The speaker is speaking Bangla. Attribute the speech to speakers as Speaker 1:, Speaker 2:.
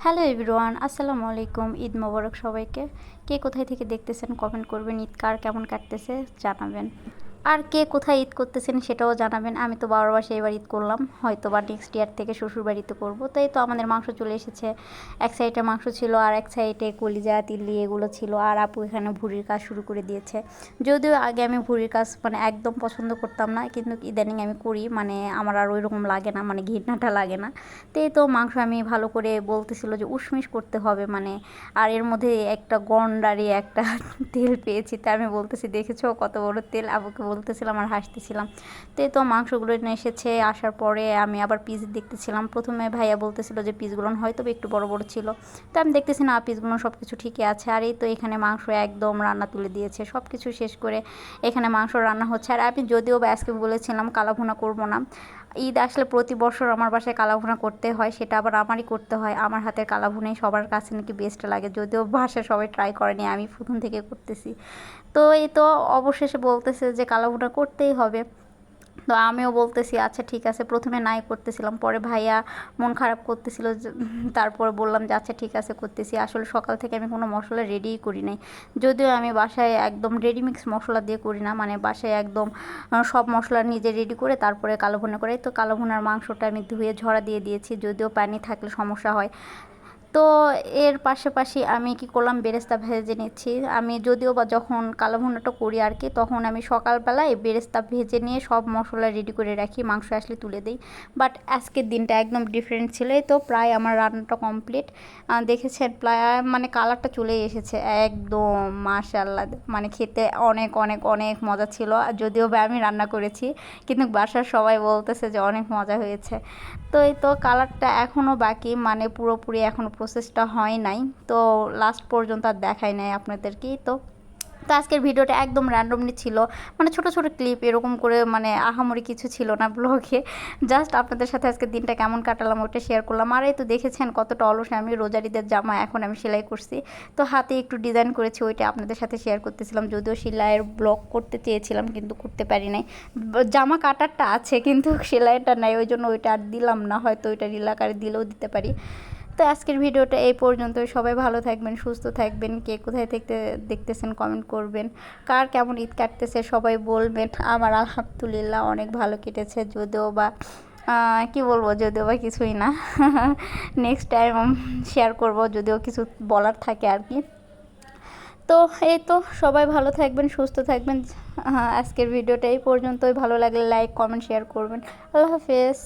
Speaker 1: হ্যালো এভরিওয়ান, আসসালামু আলাইকুম। ঈদ মোবারক সবাইকে। কে কোথায় থেকে দেখতেছেন কমেন্ট করবেন। ঈদ কার কেমন কাটতেছে জানাবেন। আর কে কোথায় ঈদ করতেছেন সেটাও জানাবেন। আমি তো বাবার বাসায় এবার ঈদ করলাম, হয়তো বা নেক্সট ইয়ার থেকে শ্বশুর বাড়িতে করবো। তাই তো আমাদের মাংস চলে এসেছে। এক সাইডে মাংস ছিল আর এক সাইডে কলিজা তিল্লি এগুলো ছিল। আর আপু এখানে ভুঁড়ির কাজ শুরু করে দিয়েছে। যদিও আগে আমি ভুঁড়ির কাজ একদম পছন্দ করতাম না, কিন্তু ইদানিং আমি করি, আমার আর ওই রকম লাগে না, ঘৃণাটা লাগে না। তাই তো মাংস আমি ভালো করে বলতেছিল যে উশমিশ করতে হবে, আর এর মধ্যে একটা গন্ডারি একটা তেল পেয়েছি। তা আমি বলতেছি, দেখেছো কত বড় তেল? আবুকে বলতেছিলাম আর হাসতেছিলাম। তো মাংসগুলো নিয়ে এসেছে। আসার পরে আমি আবার পিস দেখতেছিলাম। প্রথমে ভাইয়া বলতেছিল যে পিসগুলো হয়তো একটু বড় বড় ছিল। তো আমি দেখতেছি না, পিসগুলো সব কিছু ঠিকই আছে। আর এই তো এখানে মাংস একদম রান্না তুলে দিয়েছে। সব কিছু শেষ করে এখানে মাংস রান্না হচ্ছে। আর আমি যদিও বা আজকে বলেছিলাম কালাভুনা করবো না। ঈদ আসলে প্রতি বছর আমার বাসায় কালাভুনা করতে হয়, সেটা আবার আমারই করতে হয়। আমার হাতের কালাভুনাই সবার কাছে নাকি বেস্ট লাগে, যদিও বাসায় সবাই ট্রাই করেনি, আমি প্রথম থেকে করতেছি। তো এই তো অবশেষে বলতেছে যে কালাভুনা করতেই হবে। তো আমিও বলতেছি আচ্ছা ঠিক আছে। প্রথমে নাই করতেছিলাম, পরে ভাইয়া মন খারাপ করতেছিল, তারপরে বললাম যে আচ্ছা ঠিক আছে করতেছি। আসলে সকাল থেকে আমি কোনো মশলা রেডিই করি নাই। যদিও আমি বাসায় একদম রেডিমিক্স মশলা দিয়ে করি না, বাসায় একদম সব মশলা নিজে রেডি করে তারপরে কালো ভুনা করে। তো কালো ভুনার মাংসটা আমি ধুয়ে ঝরা দিয়ে দিয়েছি, যদিও পানি থাকলে সমস্যা হয়। তো এর পাশাপাশি আমি কি করলাম, বেরেস্তা ভেজে নিচ্ছি। আমি যদিও বা যখন কালো ভুনাটা করি আর কি, তখন আমি সকালবেলায় বেরেস্তা ভেজে নিয়ে সব মশলা রেডি করে রাখি, মাংস আসলে তুলে দিই। বাট আজকের দিনটা একদম ডিফারেন্ট ছিল। তো প্রায় আমার রান্নাটা কমপ্লিট। দেখেছেন প্রায় কালারটা চলে এসেছে একদম মাশাআল্লাহ। খেতে অনেক অনেক অনেক মজা ছিল। যদিও বা আমি রান্না করেছি, কিন্তু বাসার সবাই বলতেছে যে অনেক মজা হয়েছে। তো এই তো কালারটা এখনও বাকি, পুরোপুরি এখনও প্রসেসটা হয় নাই। তো লাস্ট পর্যন্ত আর দেখাই নাই আপনাদেরকেই। তো আজকের ভিডিওটা একদম র্যান্ডমলি ছিল, ছোট ছোট ক্লিপ এরকম করে, আহামরি কিছু ছিল না ব্লগে। জাস্ট আপনাদের সাথে আজকের দিনটা কেমন কাটালাম ওটা শেয়ার করলাম। আর এই তো দেখেছেন কতটা অলসে আমি। রোজারিদের জামা এখন আমি সেলাই করছি, তো হাতে একটু ডিজাইন করেছি, ওইটা আপনাদের সাথে শেয়ার করতেছিলাম। যদিও সেলাইয়ের ব্লগ করতে চেয়েছিলাম কিন্তু করতে পারি নাই। জামা কাটারটা আছে কিন্তু সেলাইটা নাই, ওই জন্য ওইটা আর দিলাম না। হয়তো ওইটা রিল আকারে দিলেও দিতে পারি। তো আজকের ভিডিওটা এই পর্যন্ত। সবাই ভালো থাকবেন, সুস্থ থাকবেন। কে কোথায় থেকে দেখতেছেন কমেন্ট করবেন। কার কেমন ঈদ কাটতেছে সবাই বলবেন। আমার আলহামদুলিল্লাহ অনেক ভালো কেটেছে, যদিও বা কি বলবো, যদিও বা কিছুই না। নেক্সট টাইম শেয়ার করব যদিও কিছু বলার থাকে আর কি। তো এই তো সবাই ভালো থাকবেন, সুস্থ থাকবেন। আজকের ভিডিওটা এই পর্যন্তই। ভালো লাগলে লাইক কমেন্ট শেয়ার করবেন। আল্লাহ হাফেজ।